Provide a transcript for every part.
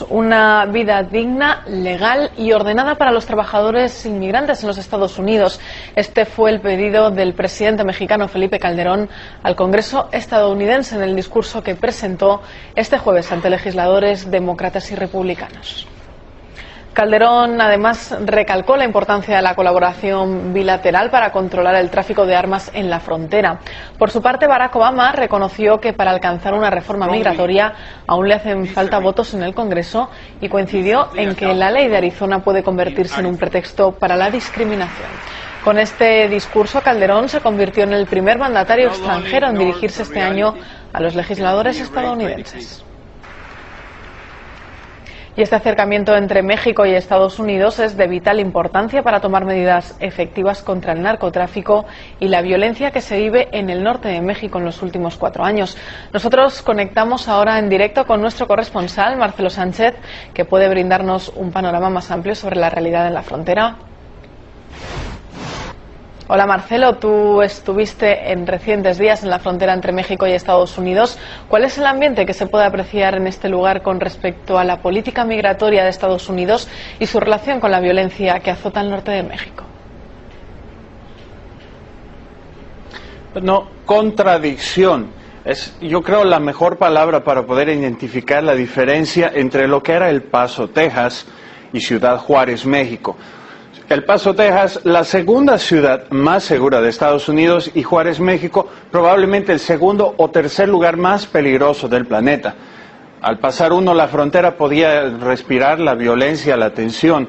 Una vida digna, legal y ordenada para los trabajadores inmigrantes en los Estados Unidos. Este fue el pedido del presidente mexicano Felipe Calderón al Congreso estadounidense en el discurso que presentó este jueves ante legisladores demócratas y republicanos. Calderón además recalcó la importancia de la colaboración bilateral para controlar el tráfico de armas en la frontera. Por su parte, Barack Obama reconoció que para alcanzar una reforma migratoria aún le hacen falta votos en el Congreso y coincidió en que la ley de Arizona puede convertirse en un pretexto para la discriminación. Con este discurso, Calderón se convirtió en el primer mandatario extranjero en dirigirse este año a los legisladores estadounidenses. Y este acercamiento entre México y Estados Unidos es de vital importancia para tomar medidas efectivas contra el narcotráfico y la violencia que se vive en el norte de México en los últimos 4 años. Nosotros conectamos ahora en directo con nuestro corresponsal, Marcelo Sánchez, que puede brindarnos un panorama más amplio sobre la realidad en la frontera. Hola Marcelo, tú estuviste en recientes días en la frontera entre México y Estados Unidos. ¿Cuál es el ambiente que se puede apreciar en este lugar con respecto a la política migratoria de Estados Unidos y su relación con la violencia que azota el norte de México? No, contradicción. Es, yo creo, la mejor palabra para poder identificar la diferencia entre lo que era El Paso, Texas, y Ciudad Juárez, México. El Paso, Texas, la segunda ciudad más segura de Estados Unidos, y Juárez, México, probablemente el segundo o tercer lugar más peligroso del planeta. Al pasar uno la frontera podía respirar la violencia, la tensión.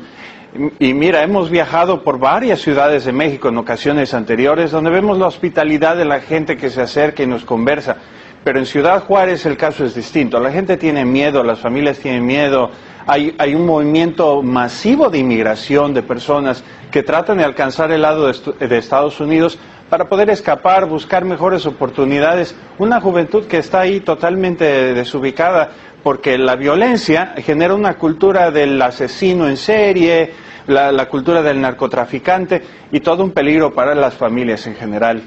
Y mira, hemos viajado por varias ciudades de México en ocasiones anteriores donde vemos la hospitalidad de la gente que se acerca y nos conversa. Pero en Ciudad Juárez el caso es distinto. La gente tiene miedo, las familias tienen miedo. Hay un movimiento masivo de inmigración de personas que tratan de alcanzar el lado de Estados Unidos para poder escapar, buscar mejores oportunidades. Una juventud que está ahí totalmente desubicada porque la violencia genera una cultura del asesino en serie, la cultura del narcotraficante y todo un peligro para las familias en general.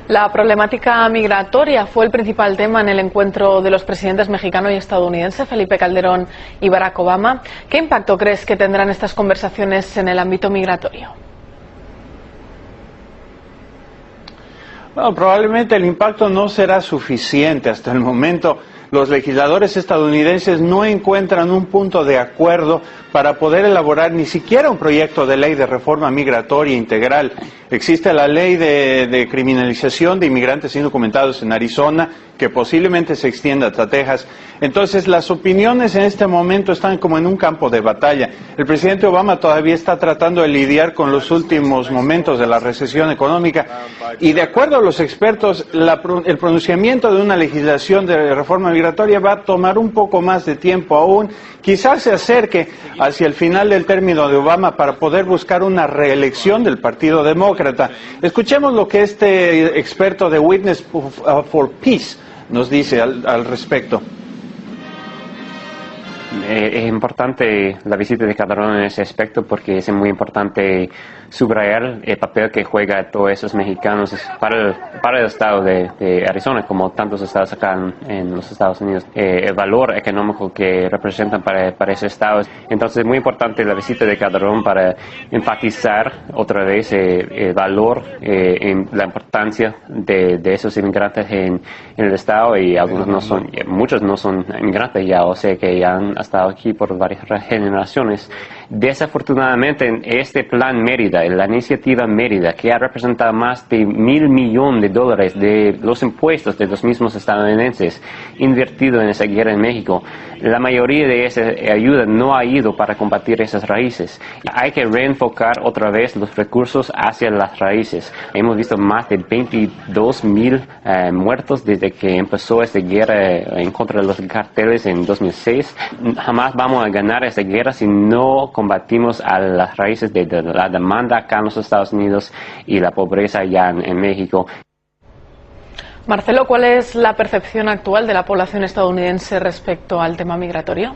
La problemática migratoria fue el principal tema en el encuentro de los presidentes mexicano y estadounidense, Felipe Calderón y Barack Obama. ¿Qué impacto crees que tendrán estas conversaciones en el ámbito migratorio? Bueno, probablemente el impacto no será suficiente. Hasta el momento los legisladores estadounidenses no encuentran un punto de acuerdo para poder elaborar ni siquiera un proyecto de ley de reforma migratoria integral. Existe la ley de criminalización de inmigrantes indocumentados en Arizona, que posiblemente se extienda hasta Texas. Entonces, las opiniones en este momento están como en un campo de batalla. El presidente Obama todavía está tratando de lidiar con los últimos momentos de la recesión económica y, de acuerdo a los expertos, el pronunciamiento de una legislación de reforma migratoria va a tomar un poco más de tiempo aún. Quizás se acerque hacia el final del término de Obama para poder buscar una reelección del Partido Demócrata. Escuchemos lo que este experto de Witness for Peace nos dice al respecto. Es importante la visita de Calderón en ese aspecto porque es muy importante subrayar el papel que juega todos esos mexicanos para el estado de Arizona, como tantos estados acá en los Estados Unidos, el valor económico que representan para ese estado. Entonces es muy importante la visita de Calderón para enfatizar otra vez el valor, en la importancia de esos inmigrantes en el estado, y algunos no son, muchos no son inmigrantes ya, o sea que ya han estado aquí por varias generaciones. Desafortunadamente, en este plan Mérida, la iniciativa Mérida, que ha representado más de $1,000 millones de los impuestos de los mismos estadounidenses invertido en esa guerra en México, la mayoría de esa ayuda no ha ido para combatir esas raíces. Hay que reenfocar otra vez los recursos hacia las raíces. Hemos visto más de 22,000 muertos desde que empezó esta guerra en contra de los carteles en 2006. Jamás vamos a ganar esa guerra si no combatimos a las raíces de la demanda acá en los Estados Unidos y la pobreza allá en México. Marcelo, ¿cuál es la percepción actual de la población estadounidense respecto al tema migratorio?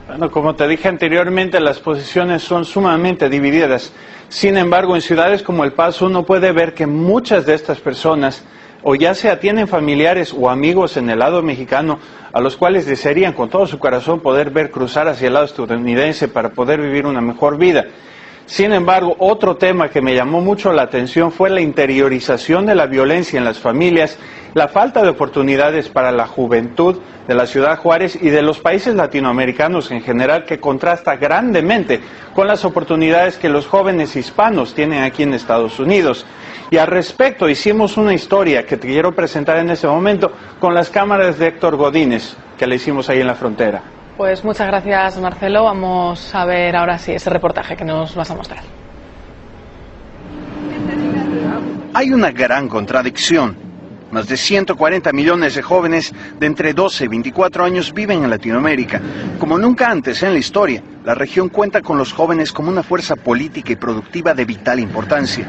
Bueno, como te dije anteriormente, las posiciones son sumamente divididas. Sin embargo, en ciudades como El Paso uno puede ver que muchas de estas personas o ya sea tienen familiares o amigos en el lado mexicano a los cuales desearían con todo su corazón poder ver cruzar hacia el lado estadounidense para poder vivir una mejor vida. Sin embargo, otro tema que me llamó mucho la atención fue la interiorización de la violencia en las familias, la falta de oportunidades para la juventud de la ciudad Juárez y de los países latinoamericanos en general, que contrasta grandemente con las oportunidades que los jóvenes hispanos tienen aquí en Estados Unidos. Y al respecto hicimos una historia que te quiero presentar en este momento con las cámaras de Héctor Godínez, que le hicimos ahí en la frontera. Pues muchas gracias, Marcelo. Vamos a ver ahora sí ese reportaje que nos vas a mostrar. Hay una gran contradicción. Más de 140 millones de jóvenes de entre 12 y 24 años viven en Latinoamérica. Como nunca antes en la historia, la región cuenta con los jóvenes como una fuerza política y productiva de vital importancia.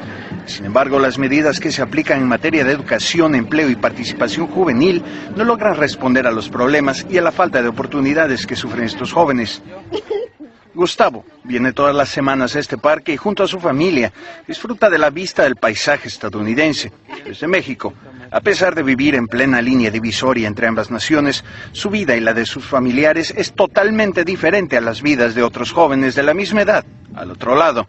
Sin embargo, las medidas que se aplican en materia de educación, empleo y participación juvenil no logran responder a los problemas y a la falta de oportunidades que sufren estos jóvenes. Gustavo viene todas las semanas a este parque y junto a su familia disfruta de la vista del paisaje estadounidense. Desde México, a pesar de vivir en plena línea divisoria entre ambas naciones, su vida y la de sus familiares es totalmente diferente a las vidas de otros jóvenes de la misma edad, al otro lado.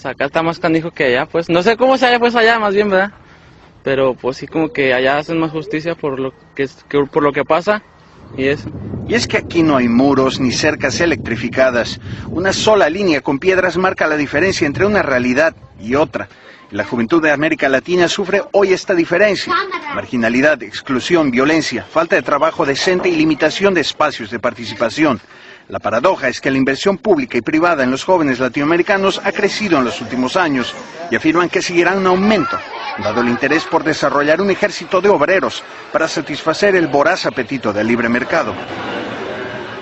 Acá está más canijo que allá, pues no sé cómo se haya pues allá más bien, ¿verdad? Pero pues sí, como que allá hacen más justicia por lo que pasa y eso. Y es que aquí no hay muros ni cercas electrificadas. Una sola línea con piedras marca la diferencia entre una realidad y otra. La juventud de América Latina sufre hoy esta diferencia. Marginalidad, exclusión, violencia, falta de trabajo decente y limitación de espacios de participación. La paradoja es que la inversión pública y privada en los jóvenes latinoamericanos ha crecido en los últimos años y afirman que seguirá en aumento, dado el interés por desarrollar un ejército de obreros para satisfacer el voraz apetito del libre mercado.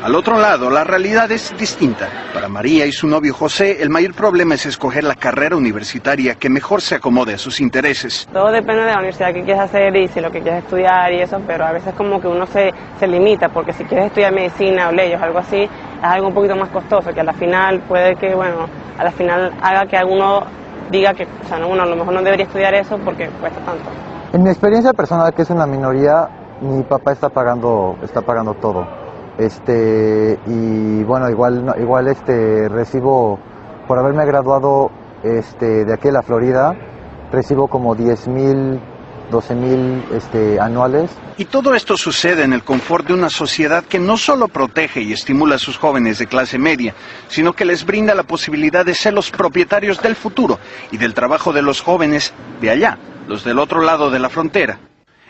Al otro lado, la realidad es distinta. Para María y su novio José, el mayor problema es escoger la carrera universitaria que mejor se acomode a sus intereses. Todo depende de la universidad que quieres hacer y si lo que quieres estudiar y eso, pero a veces como que uno se limita, porque si quieres estudiar medicina o leyes o algo así, es algo un poquito más costoso, que a la final puede que, a la final haga que alguno diga que, a lo mejor no debería estudiar eso porque cuesta tanto. En mi experiencia personal, que es una minoría, mi papá está pagando todo. Y bueno, igual recibo, por haberme graduado de aquí de la Florida, recibo como 10,000, 12,000 anuales. Y todo esto sucede en el confort de una sociedad que no solo protege y estimula a sus jóvenes de clase media, sino que les brinda la posibilidad de ser los propietarios del futuro y del trabajo de los jóvenes de allá, los del otro lado de la frontera.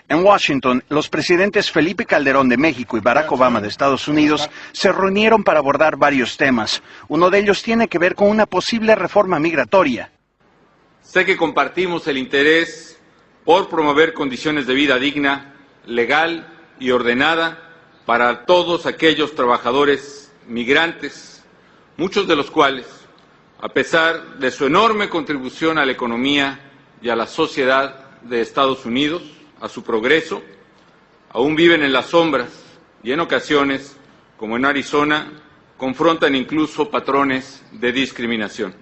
En Washington, los presidentes Felipe Calderón de México y Barack Obama de Estados Unidos se reunieron para abordar varios temas. Uno de ellos tiene que ver con una posible reforma migratoria. Sé que compartimos el interés por promover condiciones de vida digna, legal y ordenada para todos aquellos trabajadores migrantes, muchos de los cuales, a pesar de su enorme contribución a la economía y a la sociedad de Estados Unidos, a su progreso, aún viven en las sombras y en ocasiones, como en Arizona, confrontan incluso patrones de discriminación.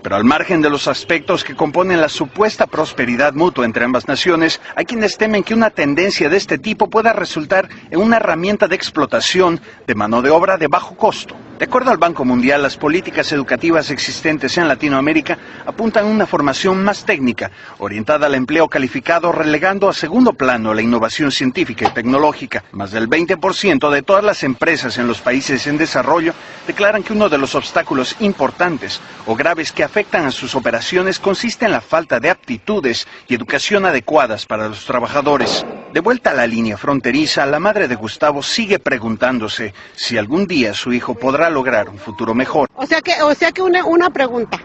Pero al margen de los aspectos que componen la supuesta prosperidad mutua entre ambas naciones, hay quienes temen que una tendencia de este tipo pueda resultar en una herramienta de explotación de mano de obra de bajo costo. De acuerdo al Banco Mundial, las políticas educativas existentes en Latinoamérica apuntan a una formación más técnica, orientada al empleo calificado, relegando a segundo plano la innovación científica y tecnológica. Más del 20% de todas las empresas en los países en desarrollo declaran que uno de los obstáculos importantes o graves que afectan a sus operaciones consiste en la falta de aptitudes y educación adecuadas para los trabajadores. De vuelta a la línea fronteriza, la madre de Gustavo sigue preguntándose si algún día su hijo podrá lograr un futuro mejor. O sea que una pregunta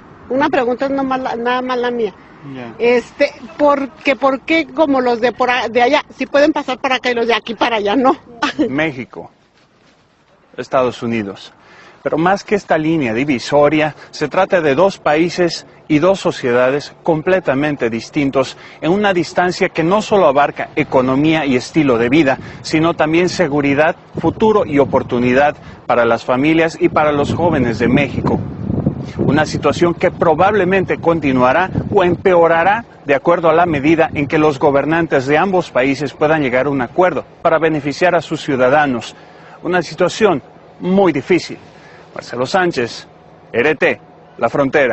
es nada más la mía. ¿Por qué como los de allá si pueden pasar para acá y los de aquí para allá no? México, Estados Unidos. Pero más que esta línea divisoria, se trata de dos países y dos sociedades completamente distintos en una distancia que no solo abarca economía y estilo de vida, sino también seguridad, futuro y oportunidad para las familias y para los jóvenes de México. Una situación que probablemente continuará o empeorará de acuerdo a la medida en que los gobernantes de ambos países puedan llegar a un acuerdo para beneficiar a sus ciudadanos. Una situación muy difícil. Marcelo Sánchez, RT, La Frontera.